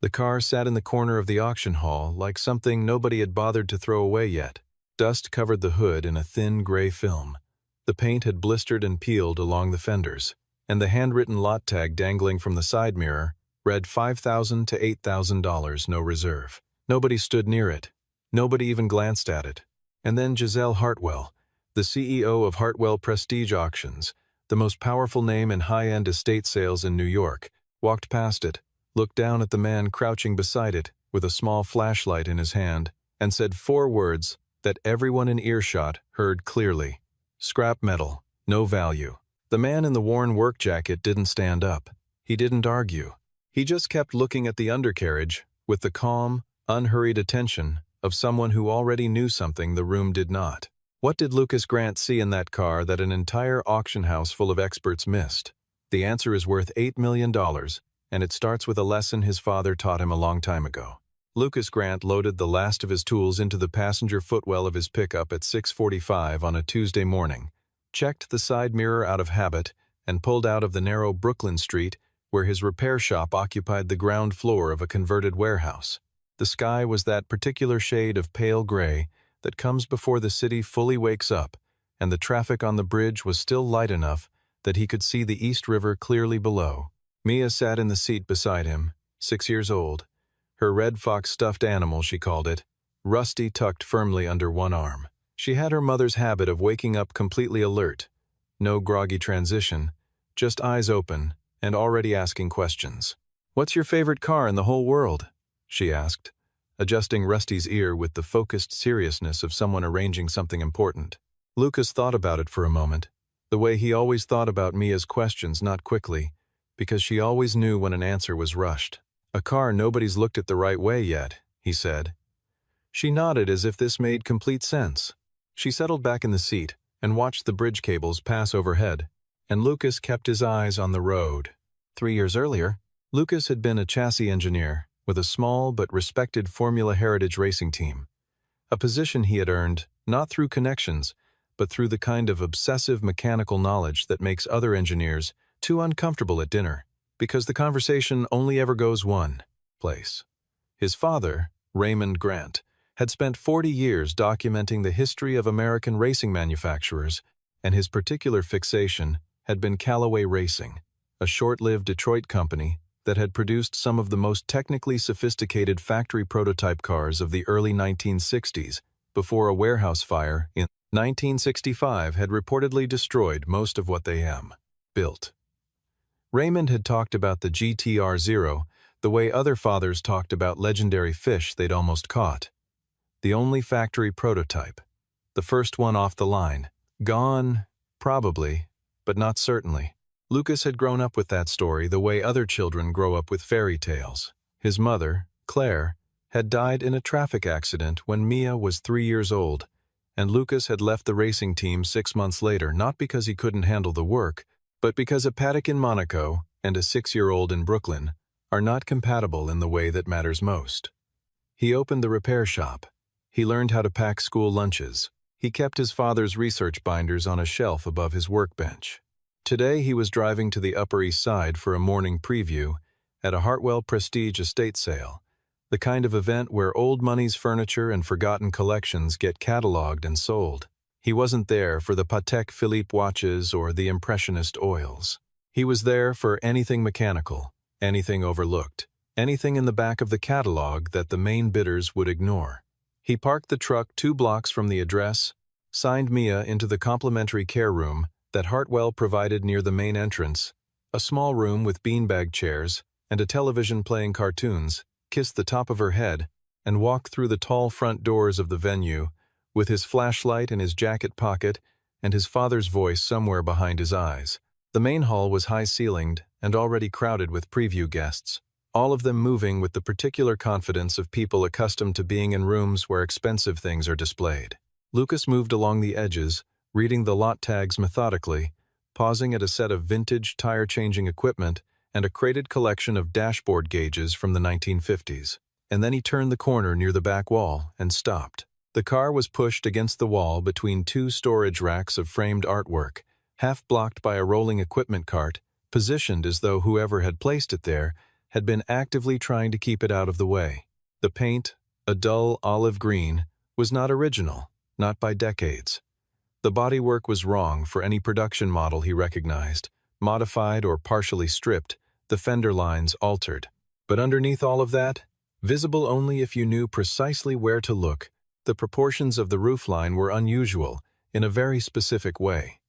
The car sat in the corner of the auction hall like something nobody had bothered to throw away yet. Dust covered the hood in a thin gray film. The paint had blistered and peeled along the fenders, and the handwritten lot tag dangling from the side mirror read $5,000 to $8,000, no reserve. Nobody stood near it. Nobody even glanced at it. And then Giselle Hartwell, the CEO of Hartwell Prestige Auctions, the most powerful name in high-end estate sales in New York, walked past it, looked down at the man crouching beside it with a small flashlight in his hand, and said 4 words that everyone in earshot heard clearly. Scrap metal, no value. The man in the worn work jacket didn't stand up. He didn't argue. He just kept looking at the undercarriage with the calm, unhurried attention of someone who already knew something the room did not. What did Lucas Grant see in that car that an entire auction house full of experts missed? The answer is worth $8 million, and it starts with a lesson his father taught him a long time ago. Lucas Grant loaded the last of his tools into the passenger footwell of his pickup at 6:45 on a Tuesday morning, checked the side mirror out of habit, and pulled out of the narrow Brooklyn street where his repair shop occupied the ground floor of a converted warehouse. The sky was that particular shade of pale gray that comes before the city fully wakes up, and the traffic on the bridge was still light enough that he could see the East River clearly below. Mia sat in the seat beside him, 6 years old. Her red fox stuffed animal, she called it, Rusty tucked firmly under one arm. She had her mother's habit of waking up completely alert. No groggy transition, just eyes open and already asking questions. "What's your favorite car in the whole world?" she asked, adjusting Rusty's ear with the focused seriousness of someone arranging something important. Lucas thought about it for a moment, the way he always thought about Mia's questions, not quickly, because she always knew when an answer was rushed. "A car nobody's looked at the right way yet," he said. She nodded as if this made complete sense. She settled back in the seat and watched the bridge cables pass overhead, and Lucas kept his eyes on the road. 3 years earlier, Lucas had been a chassis engineer with a small but respected Formula Heritage racing team, a position he had earned not through connections, but through the kind of obsessive mechanical knowledge that makes other engineers too uncomfortable at dinner, because the conversation only ever goes one place. His father, Raymond Grant, had spent 40 years documenting the history of American racing manufacturers, and his particular fixation had been Callaway Racing, a short-lived Detroit company that had produced some of the most technically sophisticated factory prototype cars of the early 1960s, before a warehouse fire in 1965 had reportedly destroyed most of what they built. Raymond had talked about the GTR-0 the way other fathers talked about legendary fish they'd almost caught. The only factory prototype, the first one off the line. Gone, probably, but not certainly. Lucas had grown up with that story the way other children grow up with fairy tales. His mother, Claire, had died in a traffic accident when Mia was 3 years old, and Lucas had left the racing team 6 months later, not because he couldn't handle the work, but because a paddock in Monaco and a 6-year-old in Brooklyn are not compatible in the way that matters most. He opened the repair shop. He learned how to pack school lunches. He kept his father's research binders on a shelf above his workbench. Today he was driving to the Upper East Side for a morning preview at a Hartwell Prestige estate sale, the kind of event where old money's furniture and forgotten collections get cataloged and sold. He wasn't there for the Patek Philippe watches or the Impressionist oils. He was there for anything mechanical, anything overlooked, anything in the back of the catalog that the main bidders would ignore. He parked the truck 2 blocks from the address, signed Mia into the complimentary care room that Hartwell provided near the main entrance, a small room with beanbag chairs and a television playing cartoons, kissed the top of her head, and walked through the tall front doors of the venue with his flashlight in his jacket pocket and his father's voice somewhere behind his eyes. The main hall was high-ceilinged and already crowded with preview guests, all of them moving with the particular confidence of people accustomed to being in rooms where expensive things are displayed. Lucas moved along the edges, reading the lot tags methodically, pausing at a set of vintage tire-changing equipment and a crated collection of dashboard gauges from the 1950s. And then he turned the corner near the back wall and stopped. The car was pushed against the wall between 2 storage racks of framed artwork, half blocked by a rolling equipment cart, positioned as though whoever had placed it there had been actively trying to keep it out of the way. The paint, a dull olive green, was not original, not by decades. The bodywork was wrong for any production model he recognized, modified or partially stripped, the fender lines altered. But underneath all of that, visible only if you knew precisely where to look, the proportions of the roofline were unusual in a very specific way.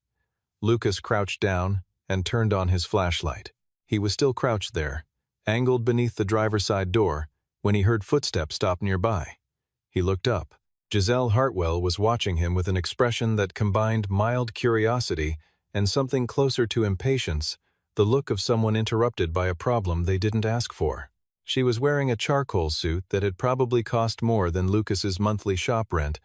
Lucas crouched down and turned on his flashlight. He was still crouched there, angled beneath the driver's side door, when he heard footsteps stop nearby. He looked up. Giselle Hartwell was watching him with an expression that combined mild curiosity and something closer to impatience, the look of someone interrupted by a problem they didn't ask for. She was wearing a charcoal suit that had probably cost more than Lucas's monthly shop rent,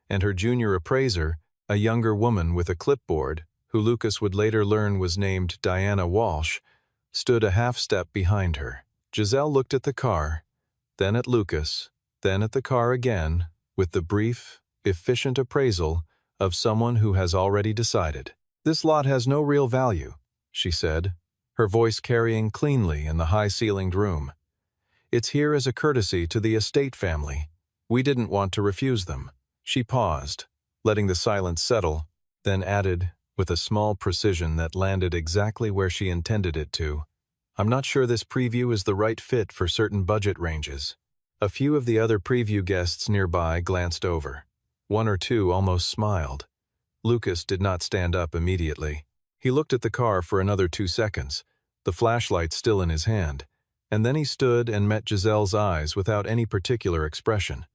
and her junior appraiser, a younger woman with a clipboard, who Lucas would later learn was named Diana Walsh, stood a half step behind her. Giselle looked at the car, then at Lucas, then at the car again, with the brief, efficient appraisal of someone who has already decided. "This lot has no real value," she said, her voice carrying cleanly in the high-ceilinged room. "It's here as a courtesy to the estate family. We didn't want to refuse them." She paused, letting the silence settle, then added, with a small precision that landed exactly where she intended it to, "I'm not sure this preview is the right fit for certain budget ranges." A few of the other preview guests nearby glanced over. One or two almost smiled. Lucas did not stand up immediately. He looked at the car for another 2 seconds, the flashlight still in his hand, and then he stood and met Giselle's eyes without any particular expression.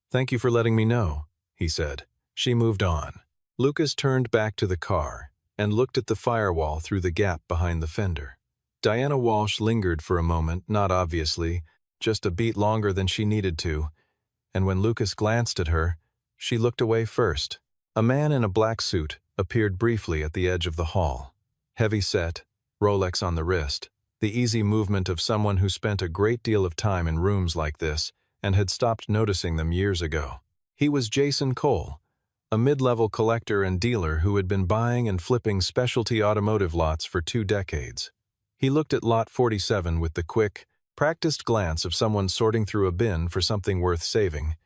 "Thank you for letting me know," he said. She moved on. Lucas turned back to the car and looked at the firewall through the gap behind the fender. Diana Walsh lingered for a moment, not obviously, just a beat longer than she needed to, and when Lucas glanced at her, she looked away first. A man in a black suit appeared briefly at the edge of the hall. Heavy set, Rolex on the wrist, the easy movement of someone who spent a great deal of time in rooms like this and had stopped noticing them years ago. He was Jason Cole, a mid-level collector and dealer who had been buying and flipping specialty automotive lots for 2 decades. He looked at Lot 47 with the quick, practiced glance of someone sorting through a bin for something worth saving,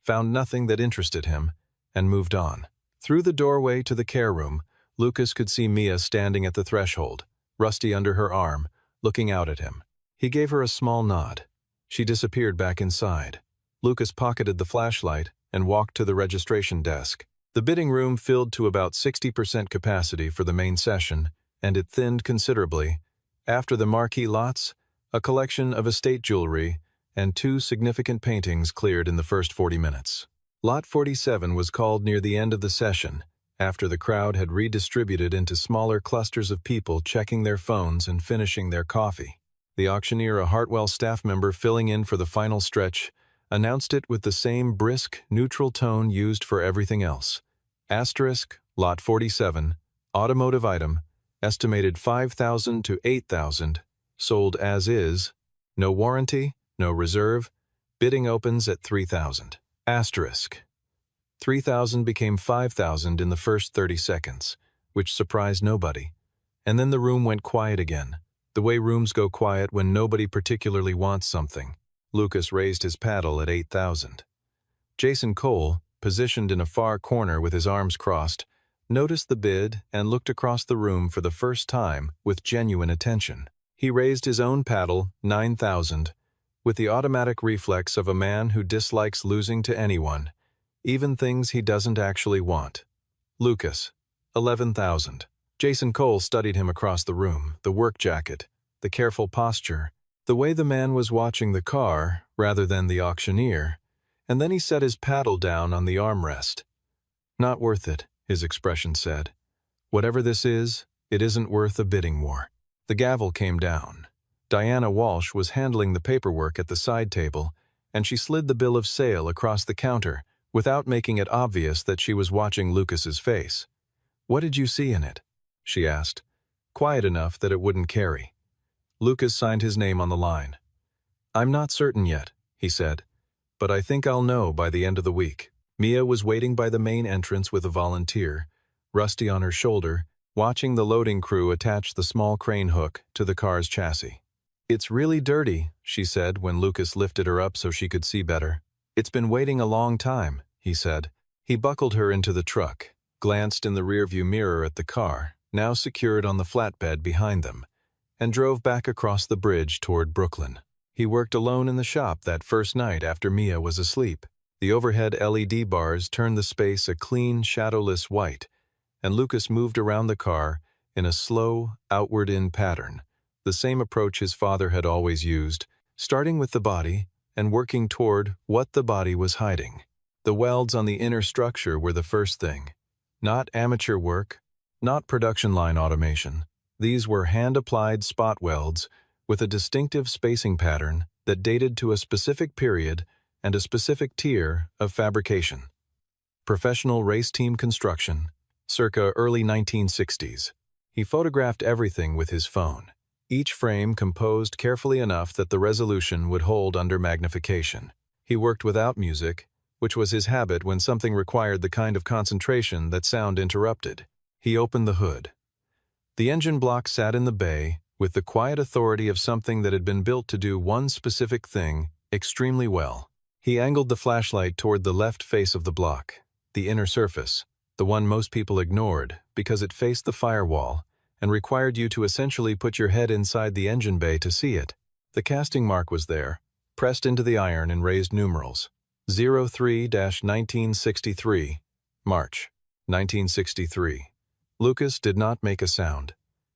found nothing that interested him, and moved on. Through the doorway to the care room, Lucas could see Mia standing at the threshold, Rusty under her arm, looking out at him. He gave her a small nod. She disappeared back inside. Lucas pocketed the flashlight and walked to the registration desk. The bidding room filled to about 60% capacity for the main session, and it thinned considerably. After the marquee lots, a collection of estate jewelry and 2 significant paintings cleared in the first 40 minutes. Lot 47 was called near the end of the session, after the crowd had redistributed into smaller clusters of people checking their phones and finishing their coffee. The auctioneer, a Hartwell staff member filling in for the final stretch, announced it with the same brisk, neutral tone used for everything else. Asterisk, Lot 47, automotive item, estimated $5,000 to $8,000, sold as is, no warranty, no reserve, bidding opens at $3,000. Asterisk. $3,000 became $5,000 in the first 30 seconds, which surprised nobody. And then the room went quiet again, the way rooms go quiet when nobody particularly wants something. Lucas raised his paddle at $8,000. Jason Cole, positioned in a far corner with his arms crossed, noticed the bid and looked across the room for the first time with genuine attention. He raised his own paddle, $9,000, with the automatic reflex of a man who dislikes losing to anyone, even things he doesn't actually want. Lucas, $11,000. Jason Cole studied him across the room, the work jacket, the careful posture, the way the man was watching the car rather than the auctioneer, and then he set his paddle down on the armrest. "Not worth it," his expression said. "Whatever this is, it isn't worth a bidding war." The gavel came down. Diana Walsh was handling the paperwork at the side table, and she slid the bill of sale across the counter without making it obvious that she was watching Lucas's face. "What did you see in it?" she asked, quiet enough that it wouldn't carry. Lucas signed his name on the line. "I'm not certain yet," he said, "but I think I'll know by the end of the week." Mia was waiting by the main entrance with a volunteer, Rusty on her shoulder, watching the loading crew attach the small crane hook to the car's chassis. "It's really dirty," she said when Lucas lifted her up so she could see better. "It's been waiting a long time," he said. He buckled her into the truck, glanced in the rearview mirror at the car, now secured on the flatbed behind them, and drove back across the bridge toward Brooklyn. He worked alone in the shop that first night after Mia was asleep. The overhead LED bars turned the space a clean, shadowless white, and Lucas moved around the car in a slow, outward-in pattern, the same approach his father had always used, starting with the body and working toward what the body was hiding. The welds on the inner structure were the first thing. Not amateur work, not production line automation. These were hand-applied spot welds with a distinctive spacing pattern that dated to a specific period and a specific tier of fabrication. Professional race team construction, circa early 1960s. He photographed everything with his phone, each frame composed carefully enough that the resolution would hold under magnification. He worked without music, which was his habit when something required the kind of concentration that sound interrupted. He opened the hood. The engine block sat in the bay with the quiet authority of something that had been built to do one specific thing extremely well. He angled the flashlight toward the left face of the block, the inner surface, the one most people ignored because it faced the firewall and required you to essentially put your head inside the engine bay to see it. The casting mark was there, pressed into the iron in raised numerals. 03-1963, March, 1963. Lucas did not make a sound.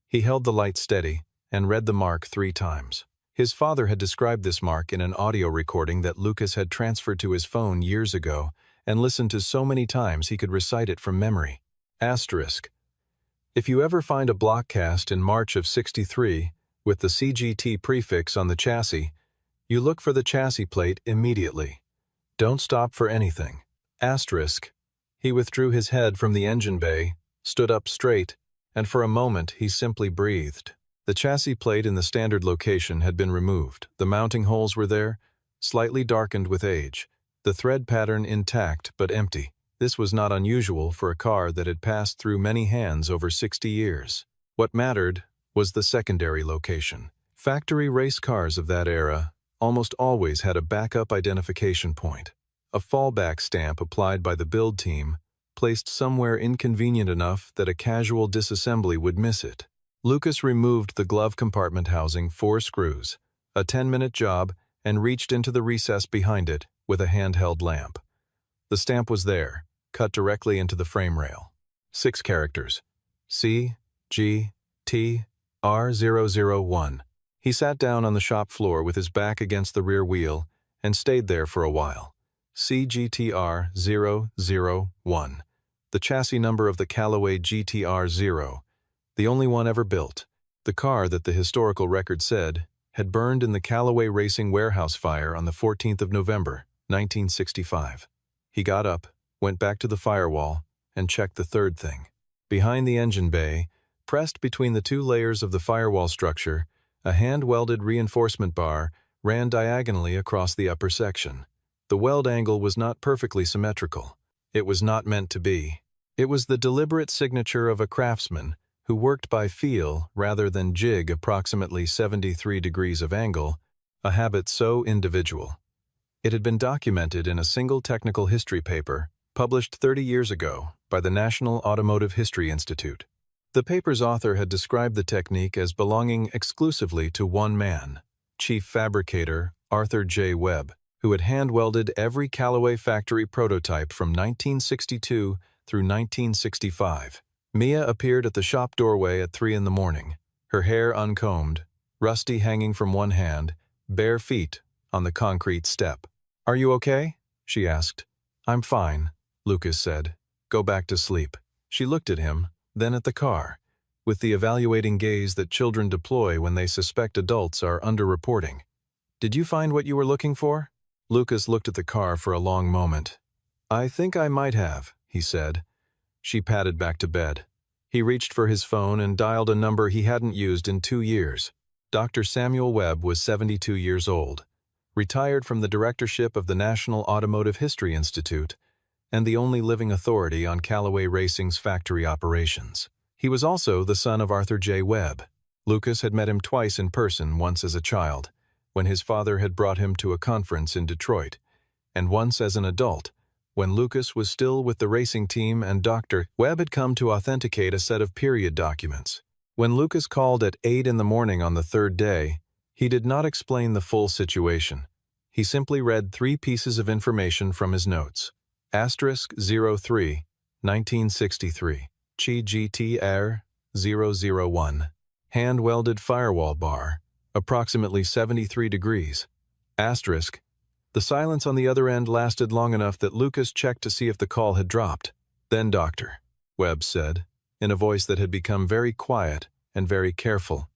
He held the light steady and read the mark 3 times. His father had described this mark in an audio recording that Lucas had transferred to his phone years ago and listened to so many times he could recite it from memory. Asterisk. If you ever find a block cast in March of '63 with the CGT prefix on the chassis, you look for the chassis plate immediately. Don't stop for anything. Asterisk. He withdrew his head from the engine bay, stood up straight, and for a moment he simply breathed. The chassis plate in the standard location had been removed. The mounting holes were there, slightly darkened with age, the thread pattern intact but empty. This was not unusual for a car that had passed through many hands over 60 years. What mattered was the secondary location. Factory race cars of that era almost always had a backup identification point, a fallback stamp applied by the build team, placed somewhere inconvenient enough that a casual disassembly would miss it. Lucas removed the glove compartment housing 4 screws, a 10-minute job, and reached into the recess behind it with a handheld lamp. The stamp was there, cut directly into the frame rail. 6 characters. CGTR001. He sat down on the shop floor with his back against the rear wheel and stayed there for a while. CGTR001. The chassis number of the Callaway GTR-0, the only one ever built. The car that the historical record said had burned in the Callaway Racing warehouse fire on the 14th of November, 1965. He got up, went back to the firewall, and checked the third thing. Behind the engine bay, pressed between the 2 layers of the firewall structure, a hand-welded reinforcement bar ran diagonally across the upper section. The weld angle was not perfectly symmetrical. It was not meant to be. It was the deliberate signature of a craftsman who worked by feel rather than jig approximately 73 degrees of angle, a habit so individual. It had been documented in a single technical history paper published 30 years ago by the National Automotive History Institute. The paper's author had described the technique as belonging exclusively to one man, chief fabricator Arthur J. Webb, who had hand-welded every Callaway factory prototype from 1962 through 1965. Mia appeared at the shop doorway at 3 in the morning, her hair uncombed, Rusty hanging from one hand, bare feet on the concrete step. "Are you okay?" she asked. "I'm fine," Lucas said. "Go back to sleep." She looked at him, then at the car, with the evaluating gaze that children deploy when they suspect adults are underreporting. "Did you find what you were looking for?" Lucas looked at the car for a long moment. "I think I might have," he said. She padded back to bed. He reached for his phone and dialed a number he hadn't used in 2 years. Dr. Samuel Webb was 72 years old, retired from the directorship of the National Automotive History Institute, and the only living authority on Callaway Racing's factory operations. He was also the son of Arthur J. Webb. Lucas had met him twice in person, once as a child, when his father had brought him to a conference in Detroit, and once as an adult, when Lucas was still with the racing team and Dr. Webb had come to authenticate a set of period documents. When Lucas called at 8 in the morning on the third day, he did not explain the full situation. He simply read 3 pieces of information from his notes. *03, 1963, Chi GTR 001. Hand-welded firewall bar, approximately 73 degrees. *. The silence on the other end lasted long enough that Lucas checked to see if the call had dropped. Then Dr. Webb said, in a voice that had become very quiet and very careful,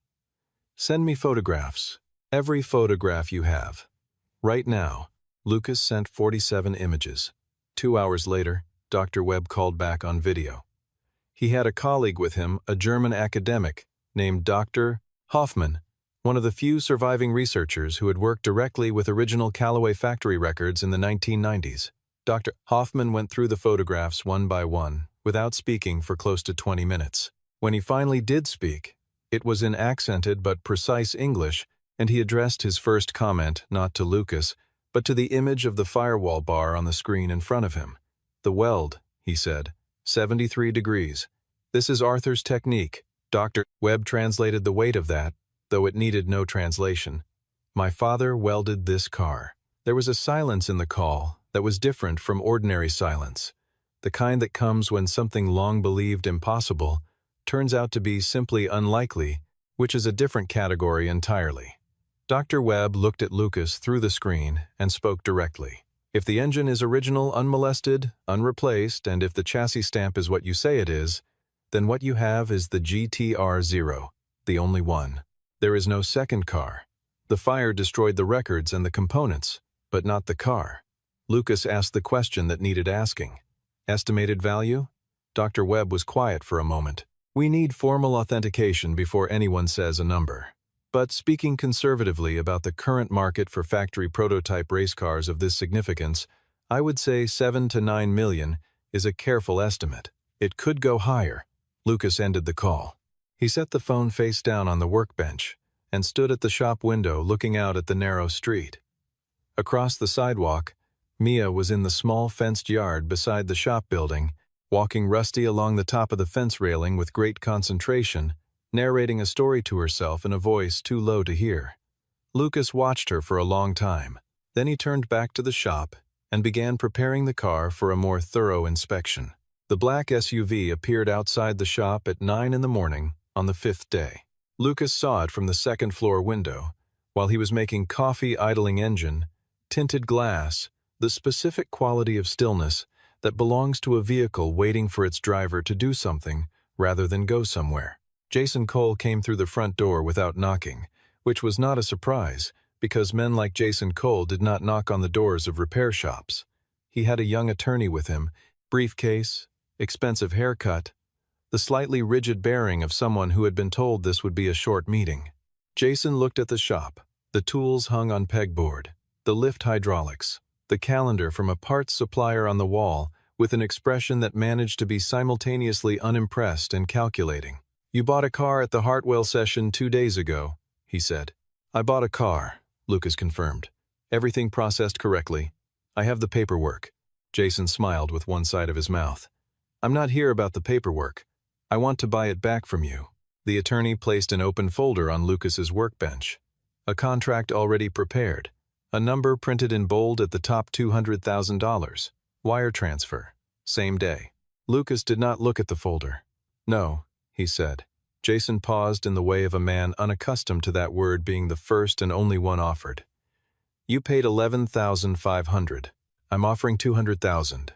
"Send me photographs. Every photograph you have." Right now. Lucas sent 47 images. 2 hours later, Dr. Webb called back on video. He had a colleague with him, a German academic, named Dr. Hoffman, one of the few surviving researchers who had worked directly with original Callaway factory records in the 1990s. Dr. Hoffman went through the photographs one by one, without speaking for close to 20 minutes. When he finally did speak, it was in accented but precise English, and he addressed his first comment not to Lucas, but to the image of the firewall bar on the screen in front of him. "The weld," he said, 73 degrees. "This is Arthur's technique." Dr. Webb translated the weight of that, though it needed no translation. "My father welded this car." There was a silence in the call that was different from ordinary silence, the kind that comes when something long believed impossible turns out to be simply unlikely, which is a different category entirely. Dr. Webb looked at Lucas through the screen and spoke directly. "If the engine is original, unmolested, unreplaced, and if the chassis stamp is what you say it is, then what you have is the GTR-0, the only one. There is no second car. The fire destroyed the records and the components, but not the car." Lucas asked the question that needed asking. "Estimated value?" Dr. Webb was quiet for a moment. "We need formal authentication before anyone says a number. But speaking conservatively about the current market for factory prototype race cars of this significance, I would say 7 to 9 million is a careful estimate. It could go higher." Lucas ended the call. He set the phone face down on the workbench and stood at the shop window looking out at the narrow street. Across the sidewalk, Mia was in the small fenced yard beside the shop building, walking Rusty along the top of the fence railing with great concentration, narrating a story to herself in a voice too low to hear. Lucas watched her for a long time. Then he turned back to the shop and began preparing the car for a more thorough inspection. The black SUV appeared outside the shop at 9 in the morning on the 5th day. Lucas saw it from the second-floor window, while he was making coffee idling engine, tinted glass, the specific quality of stillness that belongs to a vehicle waiting for its driver to do something rather than go somewhere. Jason Cole came through the front door without knocking, which was not a surprise, because men like Jason Cole did not knock on the doors of repair shops. He had a young attorney with him, briefcase, expensive haircut, the slightly rigid bearing of someone who had been told this would be a short meeting. Jason looked at the shop, the tools hung on pegboard, the lift hydraulics, the calendar from a parts supplier on the wall, with an expression that managed to be simultaneously unimpressed and calculating. "You bought a car at the Hartwell session 2 days ago," he said. "I bought a car," Lucas confirmed. "Everything processed correctly. I have the paperwork." Jason smiled with one side of his mouth. "I'm not here about the paperwork. I want to buy it back from you." The attorney placed an open folder on Lucas's workbench. A contract already prepared. A number printed in bold at the top, $200,000. Wire transfer. Same day. Lucas did not look at the folder. "No," he said. Jason paused in the way of a man unaccustomed to that word being the first and only one offered. "You paid $11,500. I'm offering $200,000.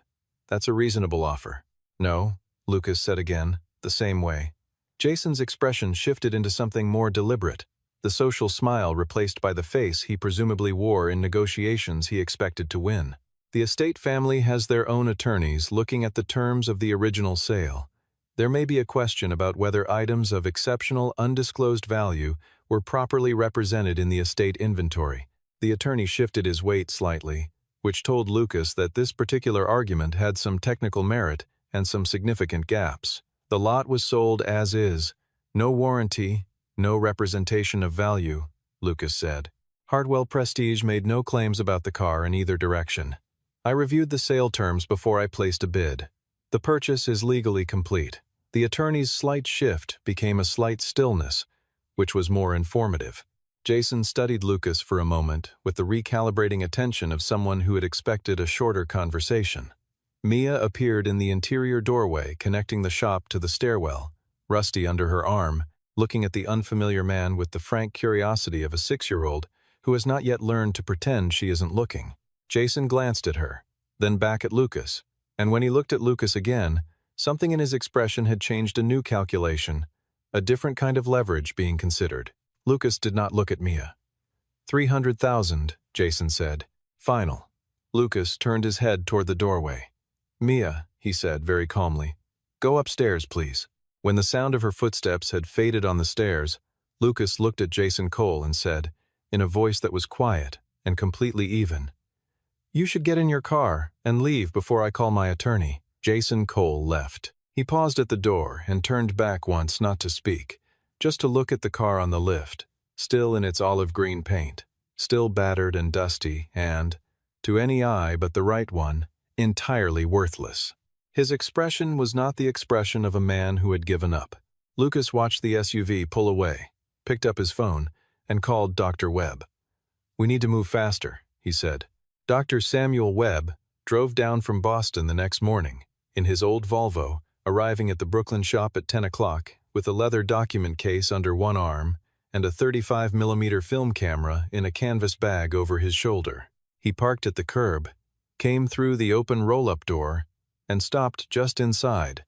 That's a reasonable offer." "No," Lucas said again, the same way. Jason's expression shifted into something more deliberate, the social smile replaced by the face he presumably wore in negotiations he expected to win. "The estate family has their own attorneys looking at the terms of the original sale. There may be a question about whether items of exceptional undisclosed value were properly represented in the estate inventory." The attorney shifted his weight slightly, which told Lucas that this particular argument had some technical merit and some significant gaps. The lot was sold as is, no warranty, No representation of value, Lucas said. Hartwell Prestige made no claims about the car in either direction. I reviewed the sale terms before I placed a bid. The purchase is legally complete. The attorney's slight shift became a slight stillness, which was more informative. Jason studied Lucas for a moment with the recalibrating attention of someone who had expected a shorter conversation. Mia appeared in the interior doorway connecting the shop to the stairwell, Rusty under her arm, looking at the unfamiliar man with the frank curiosity of a 6-year-old who has not yet learned to pretend she isn't looking. Jason glanced at her, then back at Lucas, and when he looked at Lucas again, something in his expression had changed. A new calculation, a different kind of leverage being considered. Lucas did not look at Mia. 300,000, Jason said. Final. Lucas turned his head toward the doorway. Mia, he said very calmly, go upstairs, please. When the sound of her footsteps had faded on the stairs, Lucas looked at Jason Cole and said, in a voice that was quiet and completely even, you should get in your car and leave before I call my attorney. Jason Cole left. He paused at the door and turned back once not to speak, just to look at the car on the lift, still in its olive green paint, still battered and dusty and, to any eye but the right one, entirely worthless. His expression was not the expression of a man who had given up. Lucas watched the SUV pull away, picked up his phone, and called Dr. Webb. We need to move faster, he said. Dr. Samuel Webb drove down from Boston the next morning, in his old Volvo, arriving at the Brooklyn shop at 10 o'clock, with a leather document case under one arm and a 35mm film camera in a canvas bag over his shoulder. He parked at the curb, came through the open roll-up door, and stopped just inside,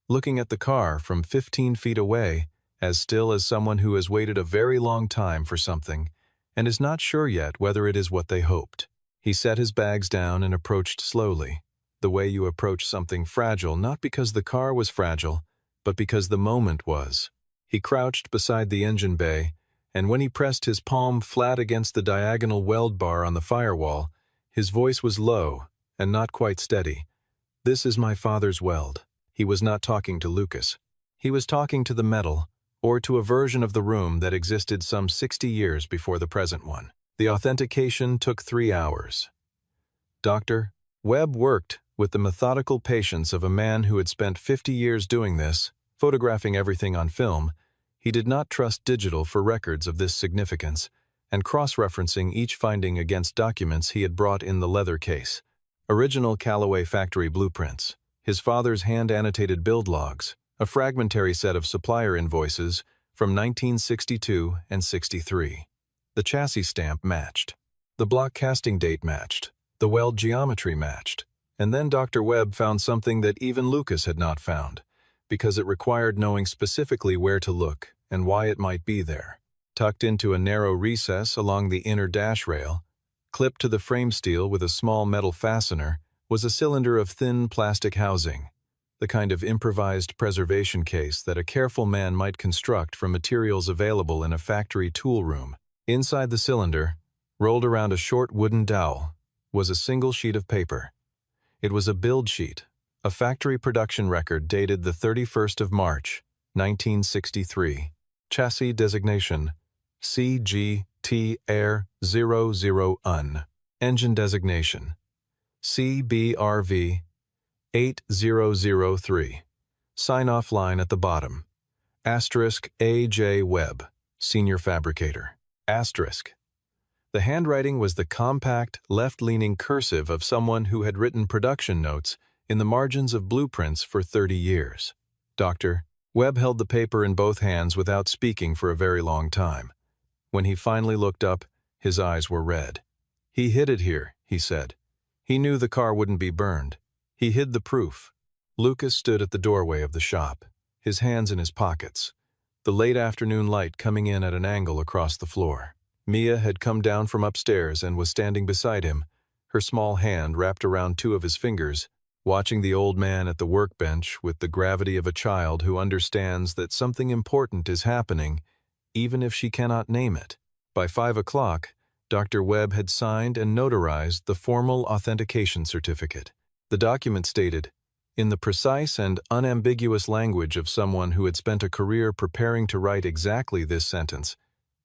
looking at the car from 15 feet away, as still as someone who has waited a very long time for something and is not sure yet whether it is what they hoped. He set his bags down and approached slowly, the way you approach something fragile, not because the car was fragile, but because the moment was. He crouched beside the engine bay, and when he pressed his palm flat against the diagonal weld bar on the firewall, his voice was low and not quite steady. This is my father's weld. He was not talking to Lucas. He was talking to the metal, or to a version of the room that existed some 60 years before the present one. The authentication took 3 hours. Dr. Webb worked with the methodical patience of a man who had spent 50 years doing this, photographing everything on film. He did not trust digital for records of this significance, and cross-referencing each finding against documents he had brought in the leather case. Original Callaway factory blueprints, his father's hand-annotated build logs, a fragmentary set of supplier invoices from 1962 and 63. The chassis stamp matched. The block casting date matched. The weld geometry matched. And then Dr. Webb found something that even Lucas had not found, because it required knowing specifically where to look and why it might be there. Tucked into a narrow recess along the inner dash rail, clipped to the frame steel with a small metal fastener, was a cylinder of thin plastic housing, the kind of improvised preservation case that a careful man might construct from materials available in a factory tool room. Inside the cylinder, rolled around a short wooden dowel, was a single sheet of paper. It was a build sheet, a factory production record dated the 31st of March, 1963. Chassis designation, CGT Air 00UN. Engine designation, CBRV 8003. Sign-off line at the bottom. Asterisk A.J. Webb, Senior Fabricator. Asterisk. The handwriting was the compact, left-leaning cursive of someone who had written production notes in the margins of blueprints for 30 years. Dr. Webb held the paper in both hands without speaking for a very long time. When he finally looked up, his eyes were red. He hid it here, he said. He knew the car wouldn't be burned. He hid the proof. Lucas stood at the doorway of the shop, his hands in his pockets, the late afternoon light coming in at an angle across the floor. Mia had come down from upstairs and was standing beside him, her small hand wrapped around two of his fingers, watching the old man at the workbench with the gravity of a child who understands that something important is happening, even if she cannot name it. By 5 o'clock, Dr. Webb had signed and notarized the formal authentication certificate. The document stated, in the precise and unambiguous language of someone who had spent a career preparing to write exactly this sentence,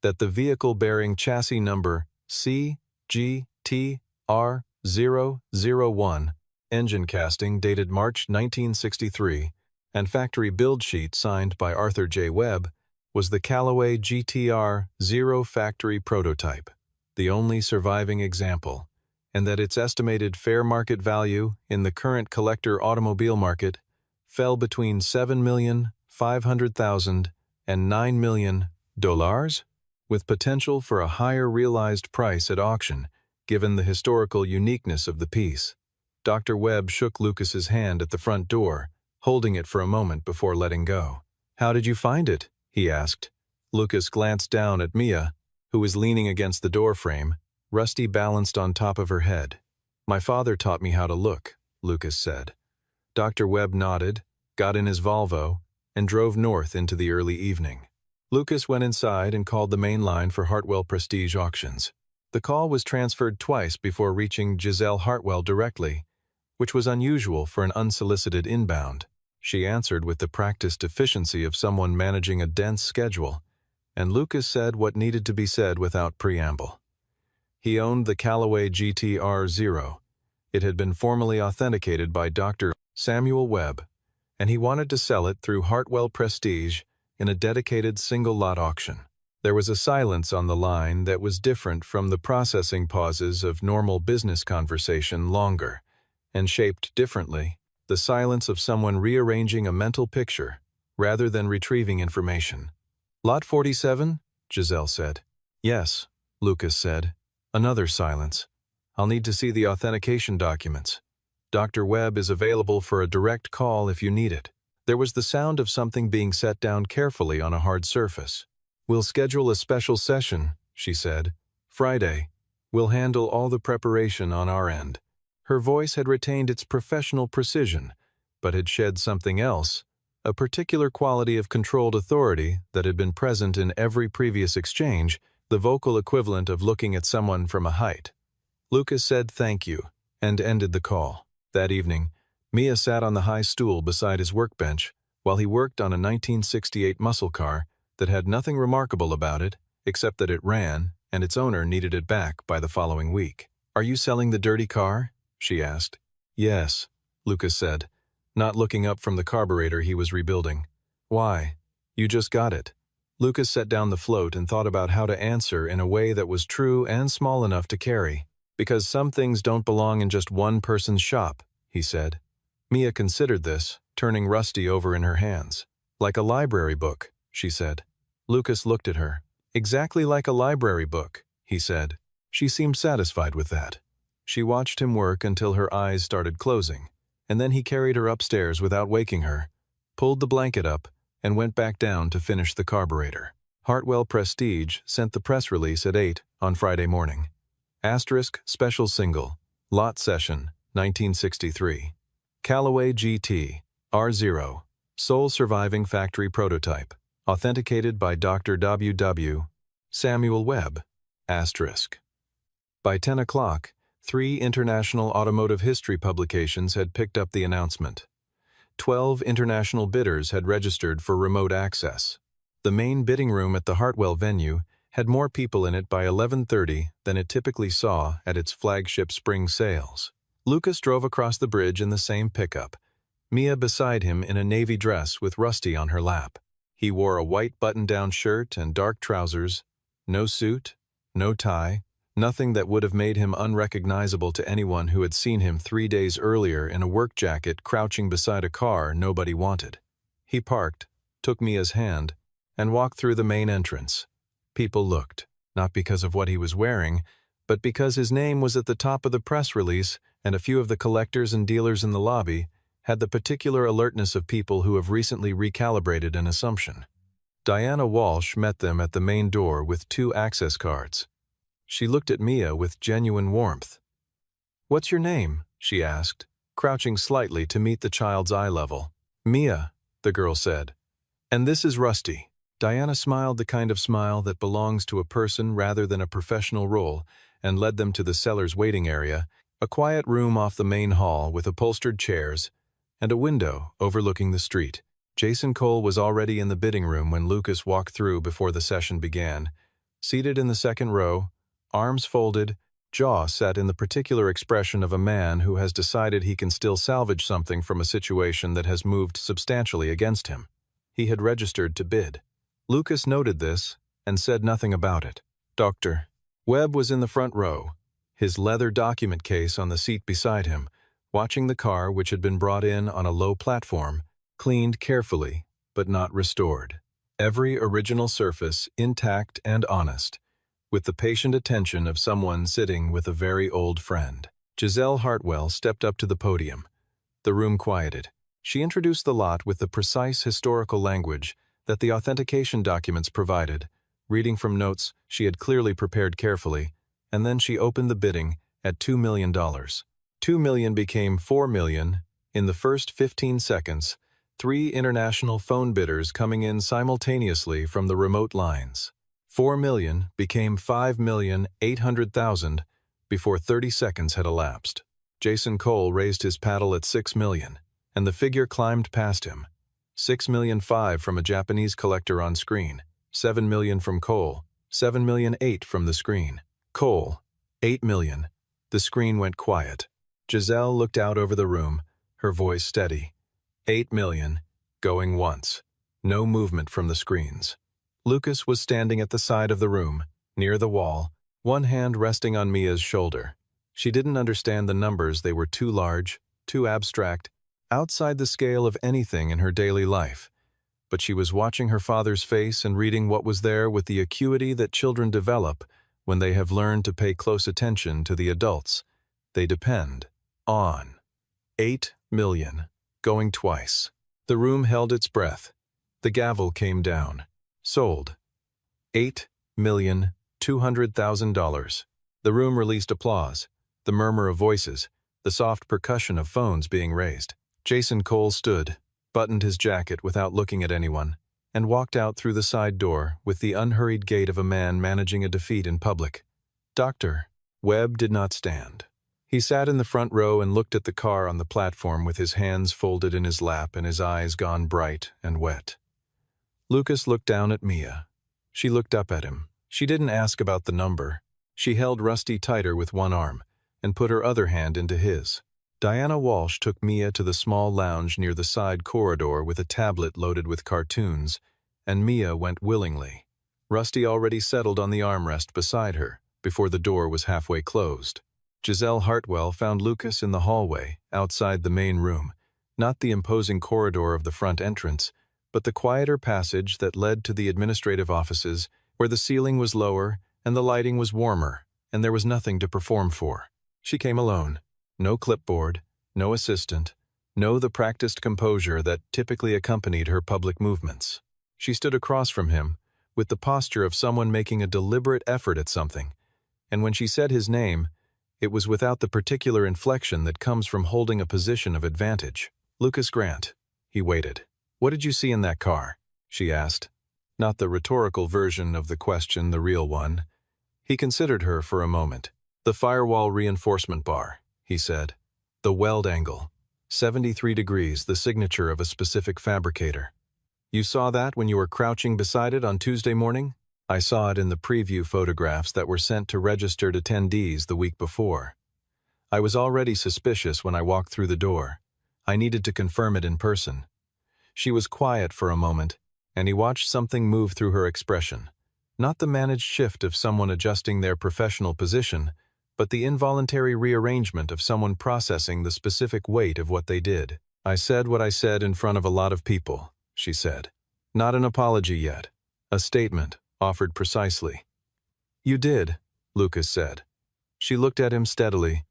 that the vehicle bearing chassis number CGTR001, engine casting dated March 1963, and factory build sheet signed by Arthur J. Webb, was the Callaway GTR-0 factory prototype, the only surviving example, and that its estimated fair market value in the current collector automobile market fell between $7,500,000 and $9 million, with potential for a higher realized price at auction, given the historical uniqueness of the piece. Dr. Webb shook Lucas's hand at the front door, holding it for a moment before letting go. "How did you find it?" he asked. Lucas glanced down at Mia, who was leaning against the doorframe, Rusty balanced on top of her head. "My father taught me how to look," Lucas said. Dr. Webb nodded, got in his Volvo, and drove north into the early evening. Lucas went inside and called the main line for Hartwell Prestige Auctions. The call was transferred twice before reaching Giselle Hartwell directly, which was unusual for an unsolicited inbound. She answered with the practiced efficiency of someone managing a dense schedule, and Lucas said what needed to be said without preamble. He owned the Callaway GTR-0. It had been formally authenticated by Dr. Samuel Webb, and he wanted to sell it through Hartwell Prestige in a dedicated single-lot auction. There was a silence on the line that was different from the processing pauses of normal business conversation, longer, and shaped differently, the silence of someone rearranging a mental picture rather than retrieving information. "Lot 47?" Giselle said. "Yes," Lucas said. Another silence. "I'll need to see the authentication documents. Dr. Webb is available for a direct call if you need it." There was the sound of something being set down carefully on a hard surface. "We'll schedule a special session," she said. "Friday. We'll handle all the preparation on our end." Her voice had retained its professional precision, but had shed something else, a particular quality of controlled authority that had been present in every previous exchange, the vocal equivalent of looking at someone from a height. Lucas said thank you, and ended the call. That evening, Mia sat on the high stool beside his workbench while he worked on a 1968 muscle car that had nothing remarkable about it except that it ran and its owner needed it back by the following week. "Are you selling the dirty car?" she asked. "Yes," Lucas said, not looking up from the carburetor he was rebuilding. "Why? You just got it." Lucas set down the float and thought about how to answer in a way that was true and small enough to carry. "Because some things don't belong in just one person's shop," he said. Mia considered this, turning Rusty over in her hands. "Like a library book," she said. Lucas looked at her. "Exactly like a library book," he said. She seemed satisfied with that. She watched him work until her eyes started closing, and then he carried her upstairs without waking her, pulled the blanket up, and went back down to finish the carburetor. Hartwell Prestige sent the press release at 8 on Friday morning. Asterisk special single, lot session, 1963. Callaway GT, R0, sole surviving factory prototype, authenticated by Dr. W. Samuel Webb, asterisk. By 10 o'clock, 3 international automotive history publications had picked up the announcement. 12 international bidders had registered for remote access. The main bidding room at the Hartwell venue had more people in it by 11:30 than it typically saw at its flagship spring sales. Lucas drove across the bridge in the same pickup, Mia beside him in a navy dress with Rusty on her lap. He wore a white button-down shirt and dark trousers, no suit, no tie, nothing that would have made him unrecognizable to anyone who had seen him 3 days earlier in a work jacket crouching beside a car nobody wanted. He parked, took Mia's hand, and walked through the main entrance. People looked, not because of what he was wearing, but because his name was at the top of the press release and a few of the collectors and dealers in the lobby had the particular alertness of people who have recently recalibrated an assumption. Diana Walsh met them at the main door with 2 access cards. She looked at Mia with genuine warmth. "What's your name?" she asked, crouching slightly to meet the child's eye level. "Mia," the girl said. "And this is Rusty." Diana smiled the kind of smile that belongs to a person rather than a professional role and led them to the seller's waiting area, a quiet room off the main hall with upholstered chairs, and a window overlooking the street. Jason Cole was already in the bidding room when Lucas walked through before the session began. Seated in the second row, arms folded, jaw set in the particular expression of a man who has decided he can still salvage something from a situation that has moved substantially against him. He had registered to bid. Lucas noted this and said nothing about it. Dr. Webb was in the front row, his leather document case on the seat beside him, watching the car, which had been brought in on a low platform, cleaned carefully, but not restored. Every original surface intact and honest, with the patient attention of someone sitting with a very old friend. Giselle Hartwell stepped up to the podium. The room quieted. She introduced the lot with the precise historical language that the authentication documents provided, reading from notes she had clearly prepared carefully, and then she opened the bidding at $2 million. $2 million became $4 million. In the first 15 seconds, 3 international phone bidders coming in simultaneously from the remote lines. $4 million became $5,800,000 before 30 seconds had elapsed. Jason Cole raised his paddle at $6 million, and the figure climbed past him. $6.5 million from a Japanese collector on screen, $7 million from Cole, $7.8 million from the screen. Cole, $8 million. The screen went quiet. Giselle looked out over the room, her voice steady. $8 million, going once. No movement from the screens. Lucas was standing at the side of the room, near the wall, one hand resting on Mia's shoulder. She didn't understand the numbers. They were too large, too abstract, outside the scale of anything in her daily life. But she was watching her father's face and reading what was there with the acuity that children develop when they have learned to pay close attention to the adults they depend on. $8 million, going twice. The room held its breath. The gavel came down. Sold. $8,200,000. The room released applause, the murmur of voices, the soft percussion of phones being raised. Jason Cole stood, buttoned his jacket without looking at anyone, and walked out through the side door with the unhurried gait of a man managing a defeat in public. Dr. Webb did not stand. He sat in the front row and looked at the car on the platform with his hands folded in his lap and his eyes gone bright and wet. Lucas looked down at Mia. She looked up at him. She didn't ask about the number. She held Rusty tighter with one arm and put her other hand into his. Diana Walsh took Mia to the small lounge near the side corridor with a tablet loaded with cartoons, and Mia went willingly. Rusty already settled on the armrest beside her before the door was halfway closed. Giselle Hartwell found Lucas in the hallway, outside the main room, not the imposing corridor of the front entrance, but the quieter passage that led to the administrative offices, where the ceiling was lower and the lighting was warmer, and there was nothing to perform for. She came alone. No clipboard, no assistant, no the practiced composure that typically accompanied her public movements. She stood across from him, with the posture of someone making a deliberate effort at something, and when she said his name, it was without the particular inflection that comes from holding a position of advantage. Lucas Grant. He waited. "What did you see in that car?" she asked. Not the rhetorical version of the question, the real one. He considered her for a moment. "The firewall reinforcement bar," he said. "The weld angle. 73 degrees, the signature of a specific fabricator. You saw that when you were crouching beside it on Tuesday morning?" "I saw it in the preview photographs that were sent to registered attendees the week before. I was already suspicious when I walked through the door. I needed to confirm it in person." She was quiet for a moment, and he watched something move through her expression. Not the managed shift of someone adjusting their professional position, but the involuntary rearrangement of someone processing the specific weight of what they did. "I said what I said in front of a lot of people," she said. "Not an apology yet. A statement, offered precisely." "You did," Lucas said. She looked at him steadily.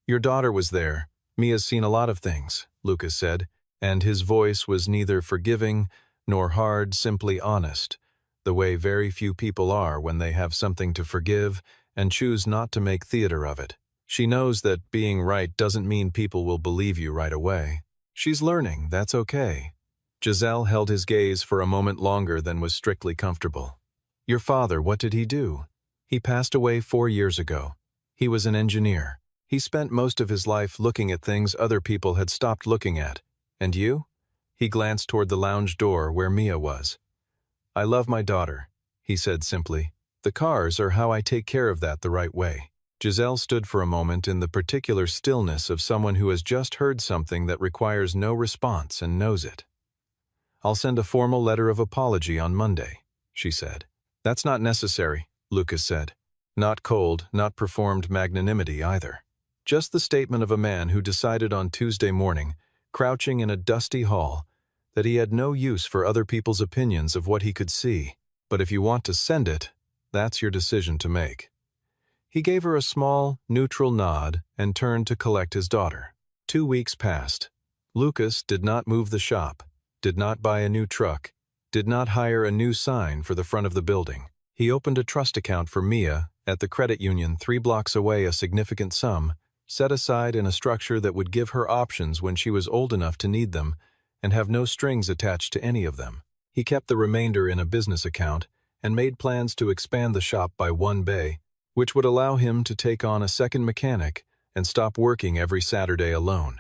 "Your daughter was there. Mia's seen a lot of things," Lucas said, and his voice was neither forgiving nor hard, simply honest, the way very few people are when they have something to forgive and choose not to make theater of it. "She knows that being right doesn't mean people will believe you right away. She's learning, that's okay." Giselle held his gaze for a moment longer than was strictly comfortable. "Your father, what did he do?" "He passed away 4 years ago. He was an engineer. He spent most of his life looking at things other people had stopped looking at, And you? He glanced toward the lounge door where Mia was. I love my daughter, he said simply. The cars are how I take care of that the right way. Giselle stood for a moment in the particular stillness of someone who has just heard something that requires no response and knows it. I'll send a formal letter of apology on Monday, she said. That's not necessary, Lucas said. Not cold, not performed magnanimity either. Just the statement of a man who decided on Tuesday morning, crouching in a dusty hall, that he had no use for other people's opinions of what he could see. But if you want to send it, that's your decision to make. He gave her a small, neutral nod and turned to collect his daughter. 2 weeks passed. Lucas did not move the shop, did not buy a new truck, did not hire a new sign for the front of the building. He opened a trust account for Mia at the credit union 3 blocks away, a significant sum, set aside in a structure that would give her options when she was old enough to need them and have no strings attached to any of them. He kept the remainder in a business account and made plans to expand the shop by 1 bay, which would allow him to take on a second mechanic and stop working every Saturday alone.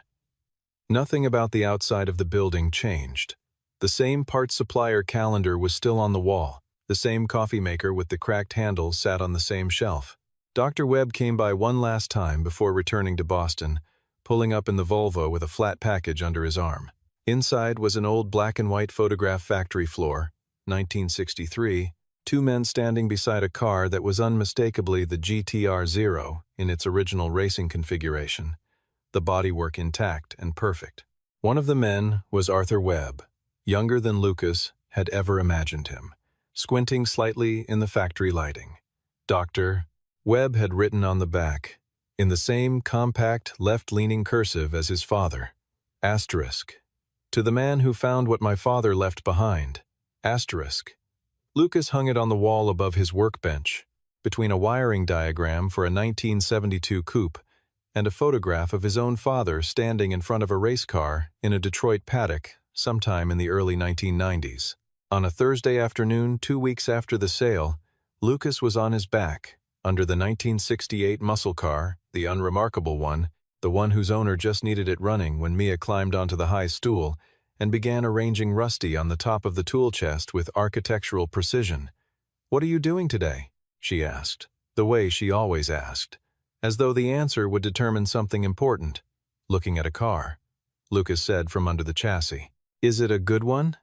Nothing about the outside of the building changed. The same parts supplier calendar was still on the wall. The same coffee maker with the cracked handle sat on the same shelf. Dr. Webb came by one last time before returning to Boston, pulling up in the Volvo with a flat package under his arm. Inside was an old black-and-white photograph factory floor, 1963, 2 men standing beside a car that was unmistakably the GTR-0 in its original racing configuration, the bodywork intact and perfect. One of the men was Arthur Webb, younger than Lucas had ever imagined him, squinting slightly in the factory lighting. Dr. Webb had written on the back, in the same compact, left-leaning cursive as his father, asterisk, to the man who found what my father left behind, asterisk. Lucas hung it on the wall above his workbench, between a wiring diagram for a 1972 coupe and a photograph of his own father standing in front of a race car in a Detroit paddock sometime in the early 1990s. On a Thursday afternoon 2 weeks after the sale, Lucas was on his back, under the 1968 muscle car, the unremarkable one, the one whose owner just needed it running when Mia climbed onto the high stool and began arranging Rusty on the top of the tool chest with architectural precision. "What are you doing today?" she asked, the way she always asked, as though the answer would determine something important. "Looking at a car," Lucas said from under the chassis. "Is it a good one?"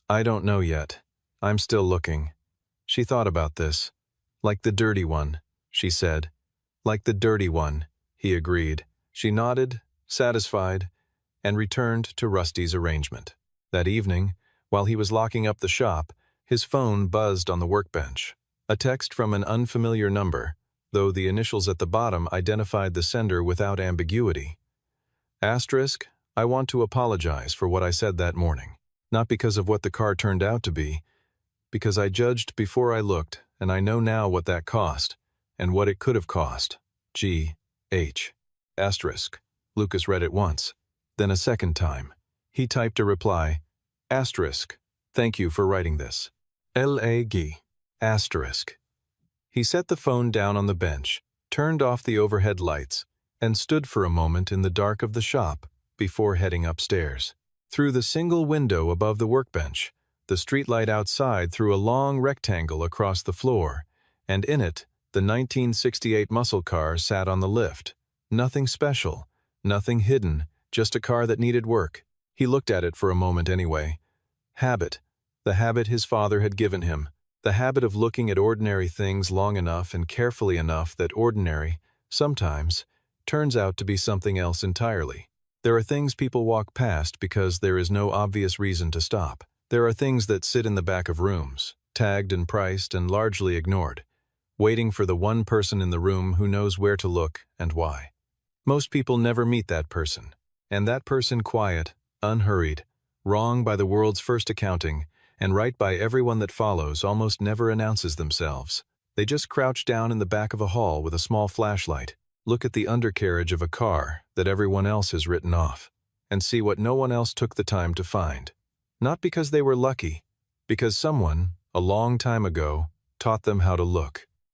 "I don't know yet. I'm still looking." She thought about this. "Like the dirty one," she said. "Like the dirty one," he agreed. She nodded, satisfied, and returned to Rusty's arrangement. That evening, while he was locking up the shop, his phone buzzed on the workbench. A text from an unfamiliar number, though the initials at the bottom identified the sender without ambiguity. Asterisk, I want to apologize for what I said that morning. Not because of what the car turned out to be, because I judged before I looked, and I know now what that cost, and what it could have cost. G.H. Asterisk. Lucas read it once, then a second time. He typed a reply. Asterisk. Thank you for writing this. L.A.G. Asterisk. He set the phone down on the bench, turned off the overhead lights, and stood for a moment in the dark of the shop before heading upstairs. Through the single window above the workbench, the streetlight outside threw a long rectangle across the floor, and in it, the 1968 muscle car sat on the lift. Nothing special, nothing hidden, just a car that needed work. He looked at it for a moment anyway. Habit. The habit his father had given him. The habit of looking at ordinary things long enough and carefully enough that ordinary, sometimes, turns out to be something else entirely. There are things people walk past because there is no obvious reason to stop. There are things that sit in the back of rooms, tagged and priced and largely ignored, waiting for the one person in the room who knows where to look and why. Most people never meet that person, and that person quiet, unhurried, wrong by the world's first accounting, and right by everyone that follows almost never announces themselves. They just crouch down in the back of a hall with a small flashlight, look at the undercarriage of a car that everyone else has written off, and see what no one else took the time to find. Not because they were lucky, because someone, a long time ago, taught them how to look.